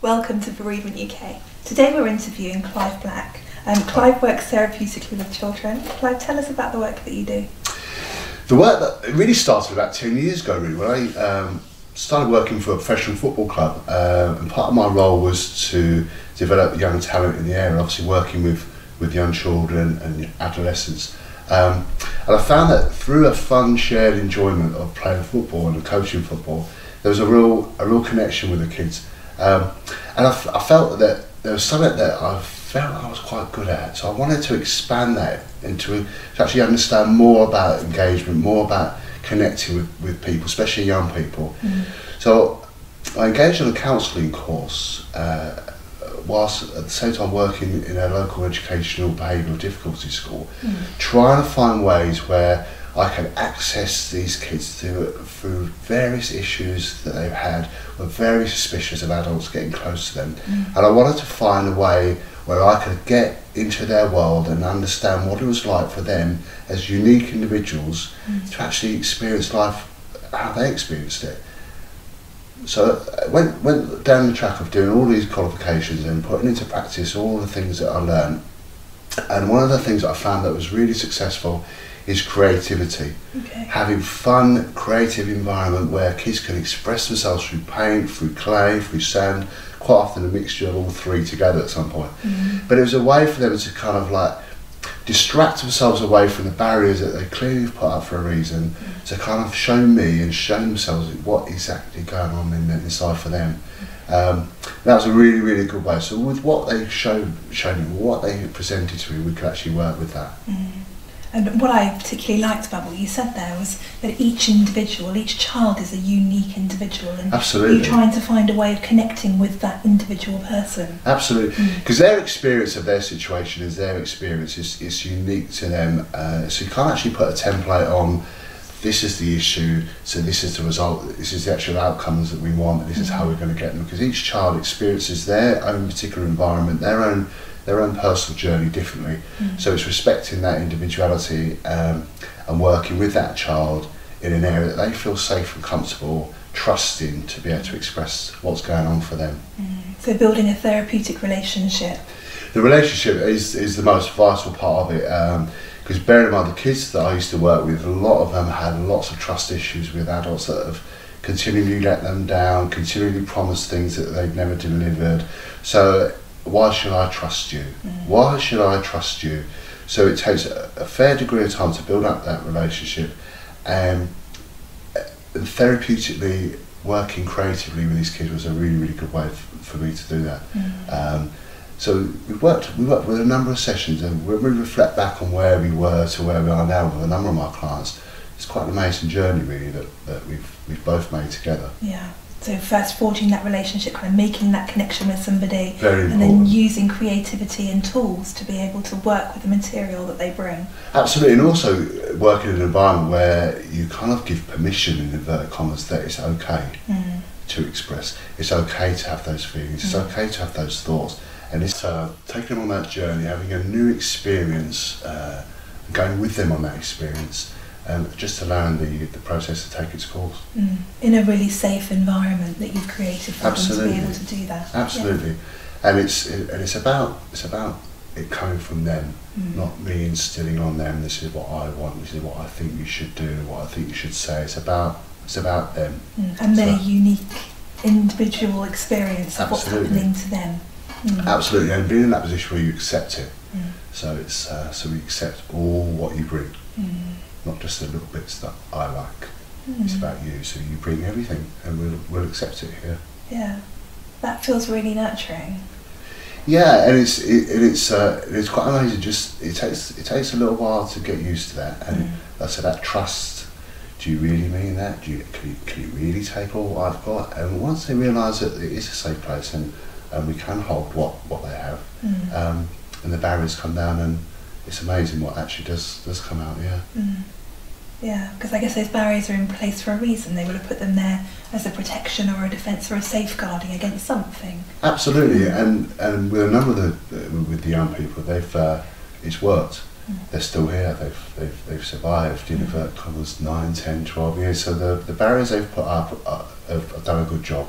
Welcome to Bereavement UK. Today we're interviewing Clive Black. Clive works therapeutically with children. Clive, tell us about the work that you do. The work that really started about 10 years ago, really, when I started working for a professional football club, and part of my role was to develop young talent in the area, obviously working with young children and adolescents. And I found that through a fun shared enjoyment of playing football and coaching football, there was a real connection with the kids. And I felt that there was something that I felt I was quite good at, so I wanted to expand that into to actually understand more about engagement, more about connecting with people, especially young people. So I engaged in a counselling course whilst at the same time working in a local educational behavioural difficulty school, trying to find ways where I can access these kids through various issues that they've had, were very suspicious of adults getting close to them. And I wanted to find a way where I could get into their world and understand what it was like for them as unique individuals to actually experience life how they experienced it. So I went down the track of doing all these qualifications and putting into practice all the things that I learned. And one of the things that I found that was really successful is creativity. Having fun, creative environment where kids can express themselves through paint, through clay, through sand, quite often a mixture of all three together at some point. But it was a way for them to kind of like distract themselves away from the barriers that they clearly put up for a reason, to kind of show me and show themselves what exactly going on inside for them. That was a really, really good way. So with what they showed me, what they presented to me, we could actually work with that. And what I particularly liked about what you said there was that each individual, each child is a unique individual, and Absolutely. You're trying to find a way of connecting with that individual person. Absolutely, because their experience of their situation is their experience, is unique to them, so you can't actually put a template on this is the issue, so this is the result, this is the actual outcomes that we want, and this is how we're going to get them, because each child experiences their own particular environment, their own personal journey differently. So it's respecting that individuality and working with that child in an area that they feel safe and comfortable, trusting to be able to express what's going on for them. So building a therapeutic relationship. The relationship is the most vital part of it, because bearing in mind the kids that I used to work with, a lot of them had lots of trust issues with adults that have continually let them down, continually promised things that they've never delivered. So why should I trust you? Why should I trust you? So it takes a fair degree of time to build up that relationship, and therapeutically working creatively with these kids was a really, really good way for me to do that. So we worked with a number of sessions, and when we reflect back on where we were to where we are now with a number of my clients, it's quite an amazing journey really that we've both made together. Yeah. So first forging that relationship, kind of making that connection with somebody, and then using creativity and tools to be able to work with the material that they bring. Absolutely, and also working in an environment where you kind of give permission, in inverted commas, that it's okay to express. It's okay to have those feelings, it's okay to have those thoughts, and it's taking them on that journey, having a new experience, going with them on that experience, just allowing the process to take its course. In a really safe environment that you've created for them to be able to do that. Absolutely, yeah. And it's about it coming from them, not me instilling on them. This is what I want. This is what I think you should do. What I think you should say. It's about them and their unique individual experience of what's happening to them. Absolutely, and being in that position where you accept it. So it's so we accept all what you bring. Not just the little bits that I like. It's about you, so you bring everything, and we'll accept it here. Yeah, that feels really nurturing. Yeah, and it's quite amazing. Just it takes a little while to get used to that, and that's that trust. Do you really mean that? Can you really take all I've got? And once they realise that it is a safe place, and we can hold what they have, and the barriers come down, and it's amazing what actually does come out. Yeah, because I guess those barriers are in place for a reason. They would have put them there as a protection or a defence or a safeguarding against something. Absolutely, and with a number of with the young people, it's worked. They're still here. They've survived. You know, for 9, 10, 12 years. So the barriers they've put up have done a good job.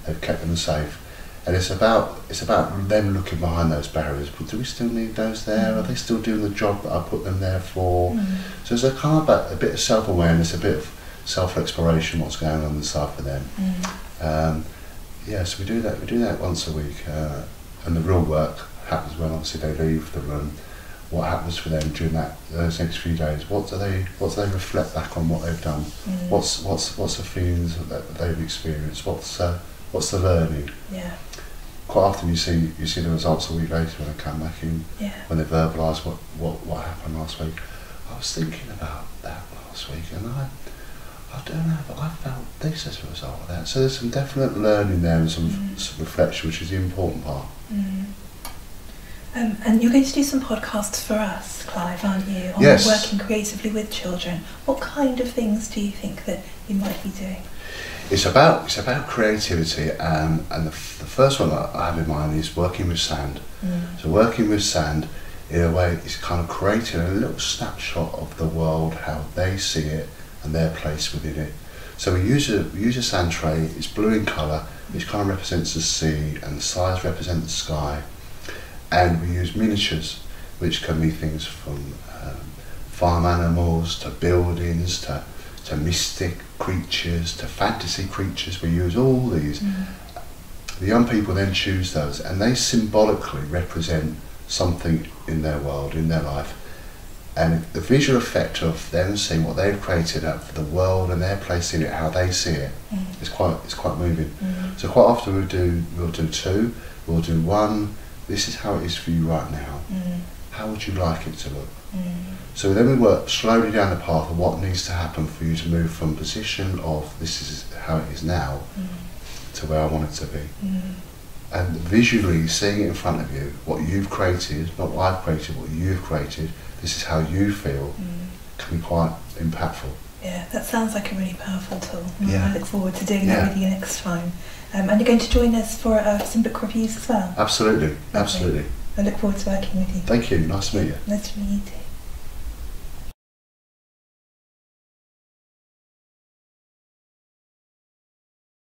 They've kept them safe, And it's about them looking behind those barriers. But do we still need those there? Are they still doing the job that I put them there for? So it's a kind of a bit of self-awareness, a bit of self-exploration, what's going on inside for them. So we do that once a week, and the real work happens when obviously they leave the room. What happens for them during those next few days? What do they reflect back on what they've done? What's the feelings that they've experienced? What's the learning? Yeah. Quite often you see the results a week later when they come back in, when they verbalise what happened last week. I was thinking about that last week, and I don't know, but I felt this as a result of that. So there's some definite learning there and some reflection, which is the important part. And you're going to do some podcasts for us, Clive, aren't you? On Yes. working creatively with children. What kind of things do you think that you might be doing? It's about creativity, and the first one that I have in mind is working with sand. So working with sand, in a way, is kind of creating a little snapshot of the world, how they see it, and their place within it. So we use a sand tray. It's blue in colour, which kind of represents the sea, and the size represents the sky. And we use miniatures, which can be things from farm animals to buildings to mystic creatures to fantasy creatures. We use all these. The young people then choose those, and they symbolically represent something in their world, in their life. And the visual effect of them seeing what they've created out for the world and their place in it, how they see it, is quite moving. So quite often we'll do two, we'll do one. This is how it is for you right now. How would you like it to look? So then we work slowly down the path of what needs to happen for you to move from position of this is how it is now to where I want it to be. And visually seeing it in front of you, what you've created, not what I've created, what you've created, this is how you feel, can be quite impactful. Yeah, that sounds like a really powerful tool. Yeah. I look forward to doing that with you next time. And you're going to join us for some book reviews as well? Absolutely, absolutely. I look forward to working with you. Thank you, nice to meet you. Nice to meet you too.